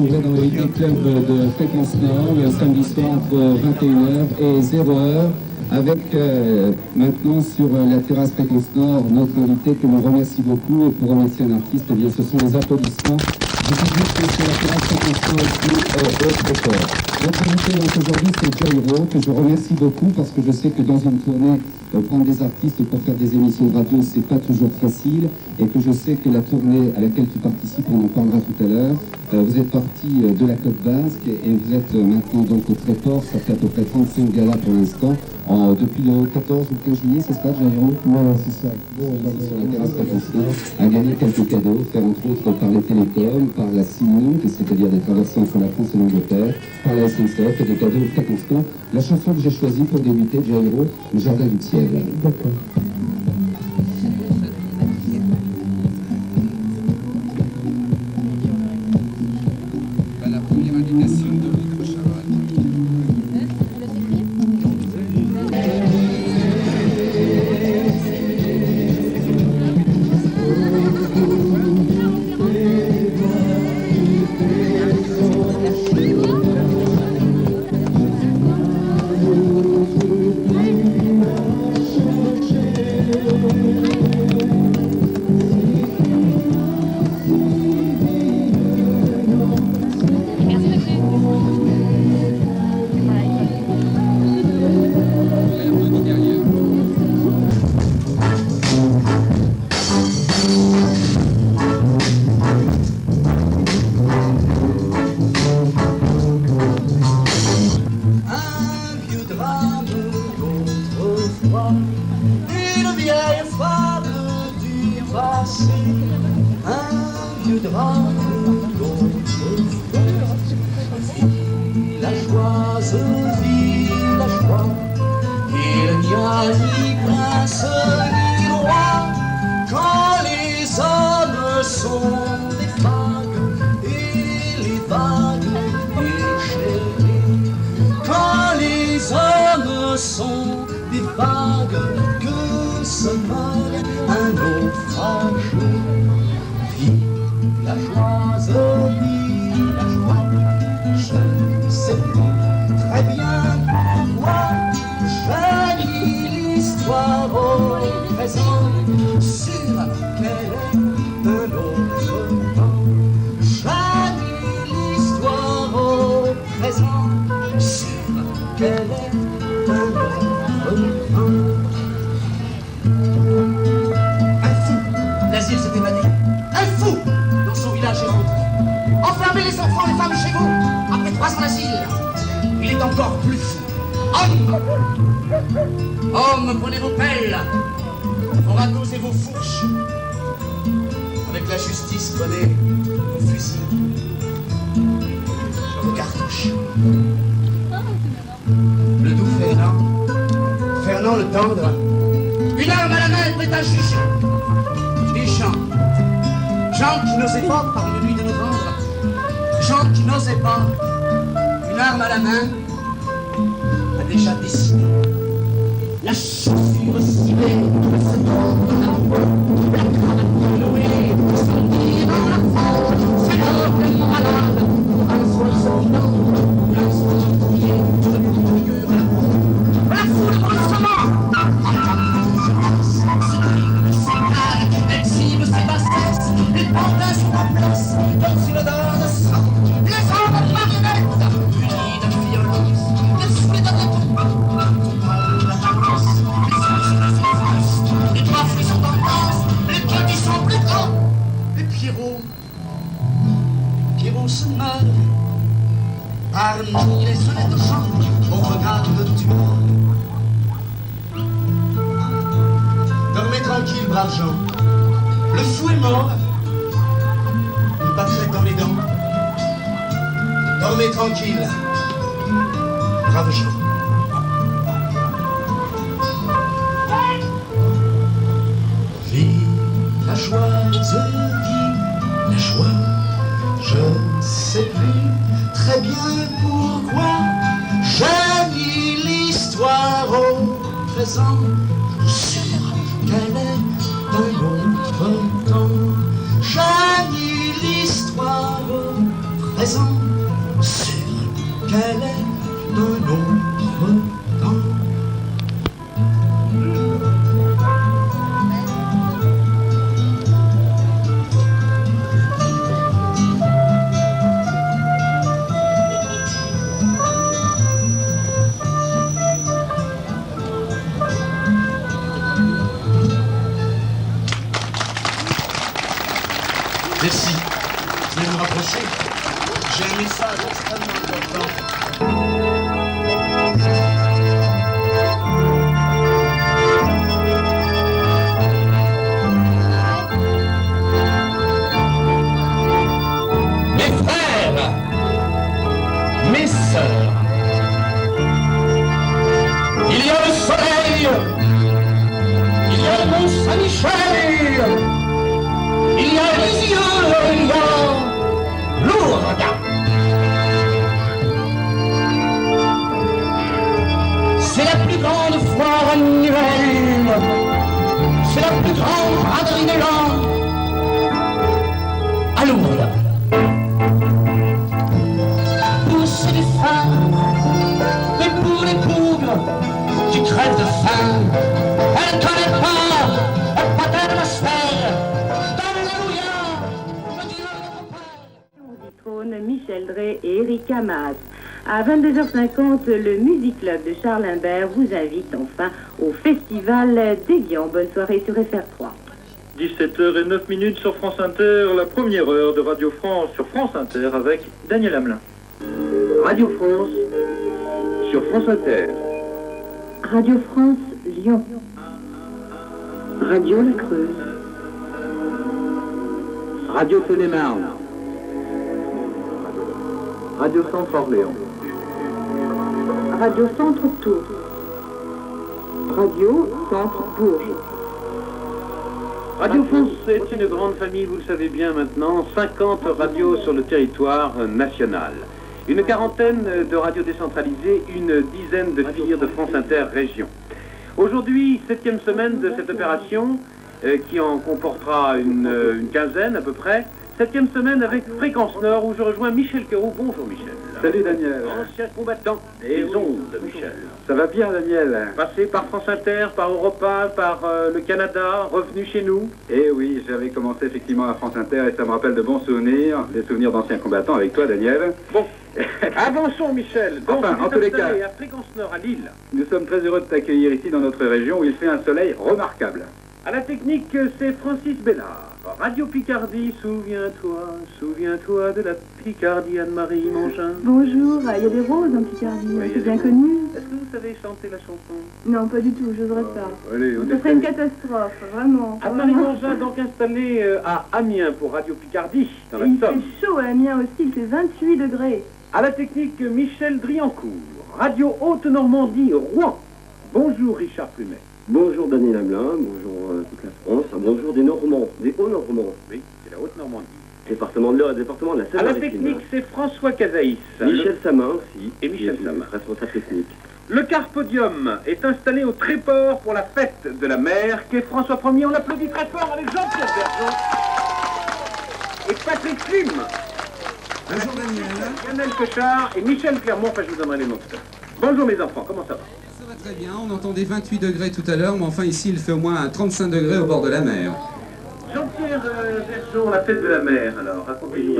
Dans le Hidden Club de Fréquence Nord, le samedi soir entre 21h et 0h, avec maintenant sur la terrasse Fréquence Nord, notre invité que l'on remercie beaucoup. Et pour remercier un artiste, eh bien, ce sont les applaudissements. Je suis juste que sur la terrasse Fréquence Nord aussi, autre corps. Notre invité donc aujourd'hui, c'est Joy Rowe, que je remercie beaucoup parce que je sais que dans une tournée, prendre des artistes pour faire des émissions de radio, c'est pas toujours facile, et que je sais que la tournée à laquelle tu participes, on en parlera tout à l'heure, vous êtes parti de la Côte Basque et vous êtes maintenant donc au Tréport. Ça fait à peu près 35 galas pour l'instant, depuis le 14 ou 15 juillet, c'est ça, Jairo? Ouais, c'est ça. Bon, sur la terrasse Fréquence, à gagner quelques cadeaux, faire entre autres par les télécoms, par la Simon, c'est-à-dire des traversées entre la France et l'Angleterre, par la SNCF et des cadeaux Fréquence. La chanson que j'ai choisie pour débuter, Jairo, Le Jardin du Ciel. D'accord. La première invitation de Chaval. Hommes, prenez vos pelles, vos râteaux et vos fourches. Avec la justice, prenez vos fusils, vos cartouches. Le doux Fernand le tendre, une arme à la main prête à juger. Des gens qui n'osaient pas par une nuit de novembre, gens qui n'osaient pas, une arme à la main, a déjà décidé. La chaussure ciblée, le seconde de la la cravate nouée, scandée dans la forge, c'est l'heure de mon malade, pour un soin sanguinant, ou un soin fouillé, je ne peux figure la peau. La foule brusquement, s'éclate, exhibe ses bassesses, les pantins sont en place, dans une odeur de sang, les hommes marionnettes, unis de violence, les souhaits de retour. Les trois fruits sont en danse, les petits sont plus grands. Et Pierrot se meurt parmi les sonnettes de chant au regard de tueur. Dormez tranquille, braves gens. Le fou est mort. Il battrait dans les dents. Dormez tranquille. braves gens. Villageoise, villageois, je ne sais plus très bien pourquoi. J'ai mis l'histoire au présent, sûr qu'elle est d'un autre temps. J'ai mis l'histoire au présent, sûr qu'elle est d'un autre temps. Merci. Je vais me rapprocher. J'ai un message extrêmement important. Mes frères, mes sœurs, il y a le soleil, il y a le Mont Saint-Michel, il y a les yeux, il y a Lourdes. C'est la plus grande foire annuelle, c'est la plus grande braderie de l'an à Lourdes. Pousser des femmes, et pour les pauvres qui crèvent de faim, elle ne connaît pas d'atmosphère. Michel Drey et Erika Maas. À 22h50, le Music Club de Charles Imbert vous invite enfin au Festival d'Évian. Bonne soirée sur FR3. 17h09 sur France Inter, la première heure de Radio France sur France Inter avec Daniel Hamelin. Radio France sur France Inter. Radio France Lyon. Radio La Creuse. Radio Télémarne. Radio Centre Orléans. Radio Centre Tours. Radio Centre Bourges. Radio France, c'est une grande famille, vous le savez bien maintenant, 50 radios sur le territoire national. Une quarantaine de radios décentralisées, une dizaine de filières de France Inter Région. Aujourd'hui, 7e semaine de cette opération, qui en comportera une quinzaine à peu près. 7e semaine avec Fréquence Nord où je rejoins Michel Queroux. Bonjour Michel. Salut Daniel. Ancien combattant des ondes, Michel. Ça va bien Daniel? Passé par France Inter, par Europa, par le Canada, revenu chez nous. Eh oui, j'avais commencé effectivement à France Inter et ça me rappelle de bons souvenirs, des souvenirs d'anciens combattants avec toi Daniel. Bon, avançons Michel. Donc, enfin, en tous les cas, à Fréquence Nord à Lille. Nous sommes très heureux de t'accueillir ici dans notre région où il fait un soleil remarquable. À la technique, c'est Francis Bellard. Radio Picardie, souviens-toi de la Picardie, Anne-Marie Mangin. Bonjour, il y a des roses en Picardie, Oui, c'est bien connu. Est-ce que vous savez chanter la chanson? Non, pas du tout, j'oserais pas. Allez, Ce serait une catastrophe, vraiment. Anne-Marie Mangin, donc installée à Amiens pour Radio Picardie, dans la Il Somme. fait chaud à Amiens aussi, il fait 28 degrés. À la technique, Michel Driancourt. Radio Haute-Normandie, Rouen. Bonjour Richard Plumet. Bonjour Daniel Hamelin, bonjour toute la France, bonjour des Normands, des Hauts-Normands. Oui, c'est la Haute-Normandie. Département de l'Eure et département de la À la Seine-Maritime. technique, c'est François Casaïs. Michel Samin aussi. Et Michel Samin. Responsable technique. Le Carpodium est installé au Tréport pour la fête de la mer, qu'est François Ier. On l'applaudit très fort avec Jean-Pierre Bergeon et Patrick Klim. Bonjour Daniel. Lionel Cochard et Michel Clermont. Enfin, je vous donnerai les noms tout à l'heure. Bonjour mes enfants, comment ça va? Ça va très bien, on entendait 28 degrés tout à l'heure, mais enfin ici il fait au moins 35 degrés au bord de la mer. Jean-Pierre Bergeon, la fête de la mer, alors, racontez-nous.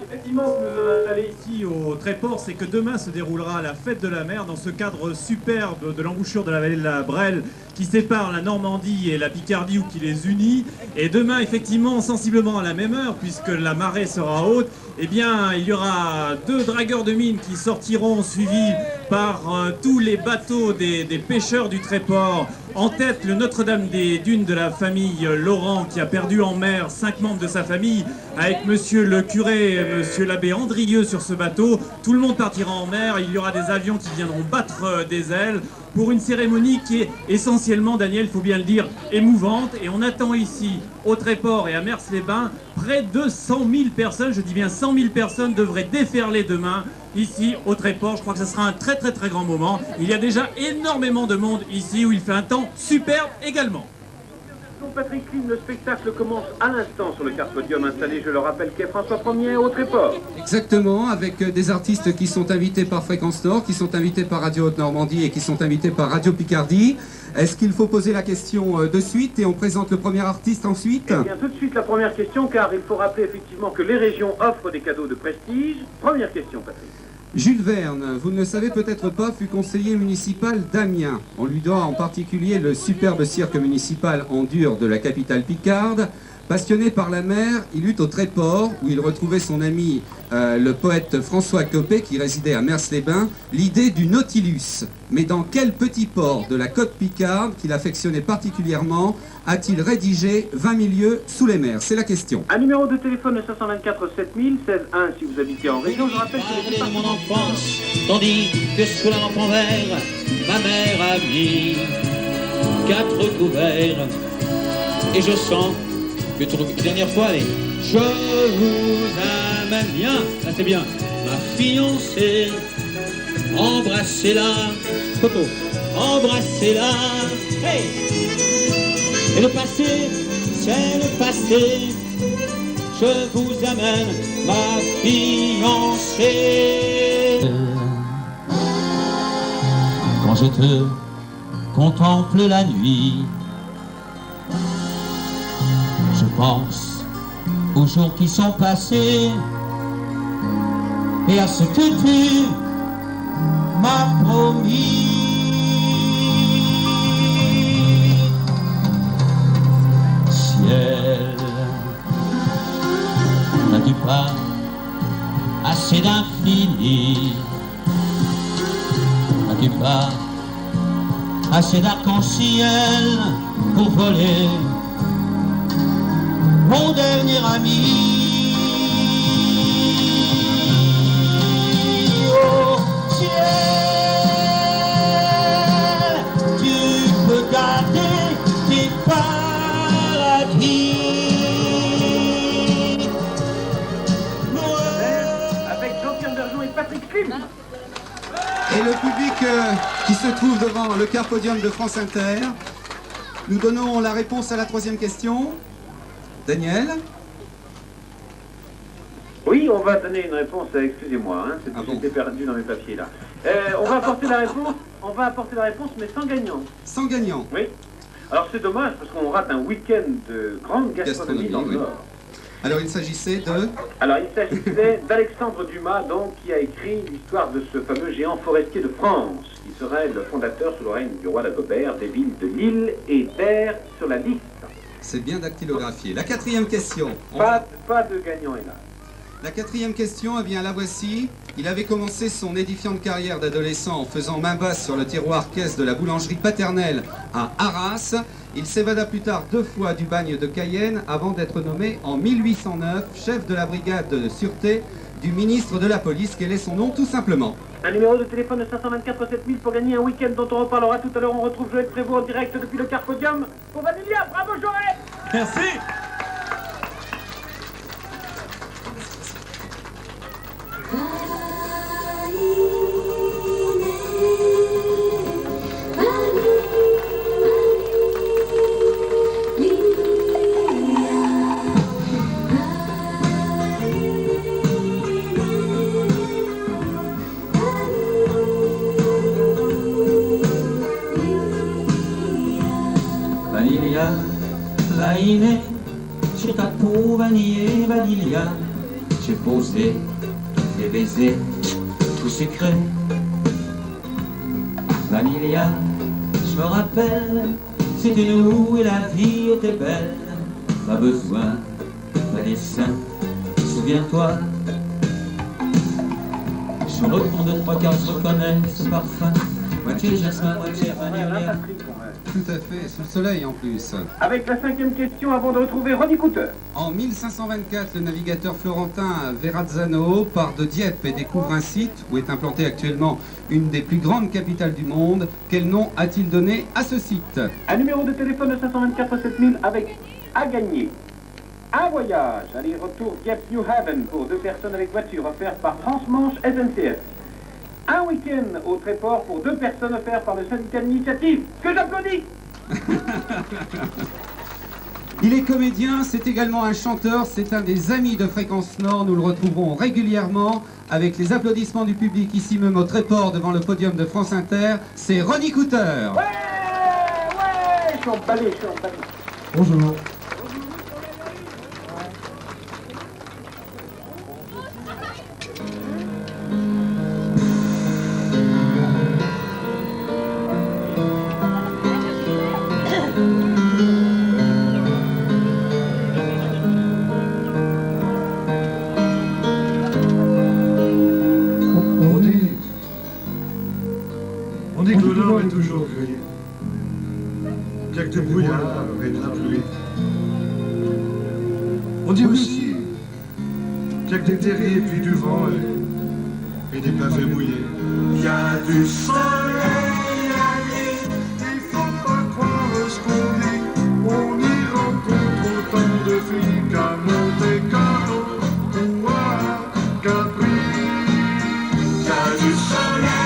Effectivement, ce que nous avons installé ici au Tréport, c'est que demain se déroulera la fête de la mer dans ce cadre superbe de l'embouchure de la vallée de la Brelle qui sépare la Normandie et la Picardie ou qui les unit. Et demain, effectivement, sensiblement à la même heure, puisque la marée sera haute, eh bien, il y aura 2 dragueurs de mines qui sortiront suivis par tous les bateaux des pêcheurs du Tréport En tête, le Notre-Dame des Dunes de la famille Laurent, qui a perdu en mer 5 membres de sa famille, avec monsieur le curé, monsieur l'abbé Andrieux sur ce bateau. Tout le monde partira en mer, il y aura des avions qui viendront battre des ailes pour une cérémonie qui est essentiellement, Daniel, il faut bien le dire, émouvante. Et on attend ici, au Tréport et à Mers-les-Bains, près de 100 000 personnes, je dis bien 100 000 personnes devraient déferler demain ici au Tréport. Je crois que ce sera un très très très grand moment. Il y a déjà énormément de monde ici où il fait un temps superbe également. Patrick Klim, le spectacle commence à l'instant sur le Carpodium installé, je le rappelle, qu'est François Ier au Tréport. Exactement, avec des artistes qui sont invités par Fréquence Nord, qui sont invités par Radio Haute-Normandie et qui sont invités par Radio Picardie. Est-ce qu'il faut poser la question de suite et on présente le premier artiste ensuite? Eh bien, tout de suite la première question, car il faut rappeler effectivement que les régions offrent des cadeaux de prestige. Première question, Patrick. Jules Verne, vous ne le savez peut-être pas, fut conseiller municipal d'Amiens. On lui doit en particulier le superbe cirque municipal en dur de la capitale picarde. Passionné par la mer, il eut au Tréport, où il retrouvait son ami le poète François Copé, qui résidait à Mers-les-Bains, l'idée du Nautilus. Mais dans quel petit port de la côte picarde, qu'il affectionnait particulièrement, a-t-il rédigé 20 milieux sous les mers? C'est la question. Un numéro de téléphone 524 7000, 16 1 si vous habitez en région. Je rappelle que c'est mon enfance, tandis que sous la lampe en verre, ma mère a mis 4 couverts. Et je sens que toute dernière fois, allez, je vous aime bien, ça c'est bien, ma fiancée, embrassez-la, Coco, embrassez-la, hey. Et le passé, c'est le passé, je vous amène, ma fiancée. Quand je te contemple la nuit, je pense aux jours qui sont passés et à ce que tu m'as promis. Ciel, n'as-tu pas assez d'infini? N'as-tu pas assez d'arc-en-ciel pour voler mon dernier ami? Oh ciel, tu peux garder tes paradis. Avec Jean-Pierre Bergeon et Patrick Klim. Et le public qui se trouve devant le Carpodium de France Inter, nous donnons la réponse à la troisième question. Daniel? Oui, on va donner une réponse, excusez-moi, hein, j'étais perdu dans mes papiers là. On va apporter la réponse, mais sans gagnant. Sans gagnant? Oui. Alors c'est dommage parce qu'on rate un week-end de grande gastronomie dans le Nord. Alors il s'agissait de... Alors il s'agissait d'Alexandre Dumas, donc, qui a écrit l'histoire de ce fameux géant forestier de France, qui serait le fondateur sous le règne du roi d'Agobert des villes de Lille et d'Air sur la liste. C'est bien dactylographié. La quatrième question. Pas de gagnant, hélas. La quatrième question, eh bien la voici. Il avait commencé son édifiante carrière d'adolescent en faisant main basse sur le tiroir caisse de la boulangerie paternelle à Arras. Il s'évada plus tard 2 fois du bagne de Cayenne avant d'être nommé en 1809 chef de la brigade de sûreté du ministre de la police. Quel est son nom tout simplement? Un numéro de téléphone de 524 7000 pour gagner un week-end dont on reparlera tout à l'heure. On retrouve Joël Prévost en direct depuis le Carpodium pour Vanilla. Bravo Joël! Merci. Vanilla, Vaine, sur ta peau vanillée, Vanilla, j'ai posé des baisers tout secrets. Vanilla, je me rappelle, c'était nous et la vie était belle. Pas besoin d'un dessin, souviens-toi. Je me retourne de 3 quarts, je reconnais ce parfum. Moitié jasmin, moitié vanilla. Tout à fait, sous le soleil en plus. Avec la 5e question avant de retrouver Ronnie Cooter. En 1524, le navigateur florentin Verrazzano part de Dieppe et découvre un site où est implantée actuellement une des plus grandes capitales du monde. Quel nom a-t-il donné à ce site? Un numéro de téléphone de 524 7000 avec à gagner. Un voyage, aller-retour Dieppe-New Haven pour 2 personnes avec voiture offert par Transmanche SNCF. Un week-end au Tréport pour 2 personnes offert par le syndicat d'initiative. Que j'applaudis. Il est comédien, c'est également un chanteur, c'est un des amis de Fréquence Nord. Nous le retrouvons régulièrement avec les applaudissements du public ici même au Tréport devant le podium de France Inter. C'est Ronnie Cooter. Ouais, je suis emballé. Bonjour. On dit que le nord est toujours gris, qu'il y a que du brouillard et de la pluie. On dit aussi qu'il y a que des terris et puis du vent et des pavés mouillés. Il y a du soleil à l'île, il faut pas croire ce qu'on dit. On y rencontre autant de filles qu'à Monte-Carlo ou à Capri. Il y a du soleil.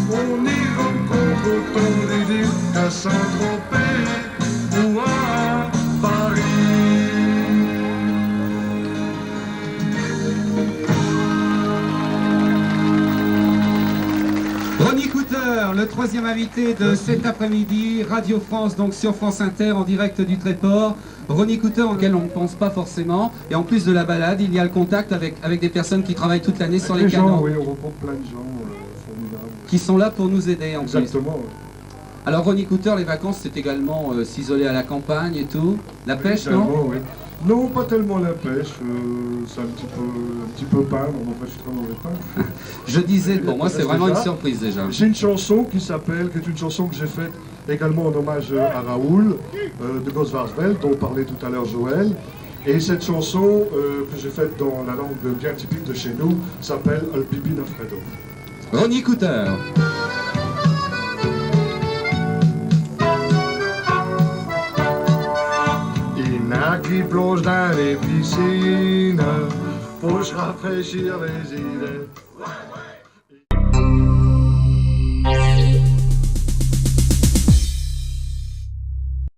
On y rencontre autant d'idées qu'à Saint-Tropez ou à Paris. Ronnie Cooter, le 3e invité de cet après-midi, Radio France, donc sur France Inter, en direct du Tréport. Ronnie Cooter, auquel on ne pense pas forcément. Et en plus de la balade, il y a le contact avec des personnes qui travaillent toute l'année sur les canaux. Oui, on rencontre plein de gens formidables. Qui sont là pour nous aider en plus. Exactement. Oui. Alors Ronnie Cooter, les vacances, c'est également s'isoler à la campagne et tout. La pêche, non? Oui. Non, pas tellement la pêche. C'est un petit peu peindre. Enfin, je suis très mauvais peintre. Je disais, pour moi, c'est vraiment une surprise déjà. J'ai une chanson qui est une chanson que j'ai faite également en hommage à Raoul de Gosvarsveld, dont parlait tout à l'heure Joël. Et cette chanson que j'ai faite dans la langue bien typique de chez nous s'appelle El Pipino Freddo. Ronnie Cooter. Il y en a qui plongent dans les piscines pour se rafraîchir les idées.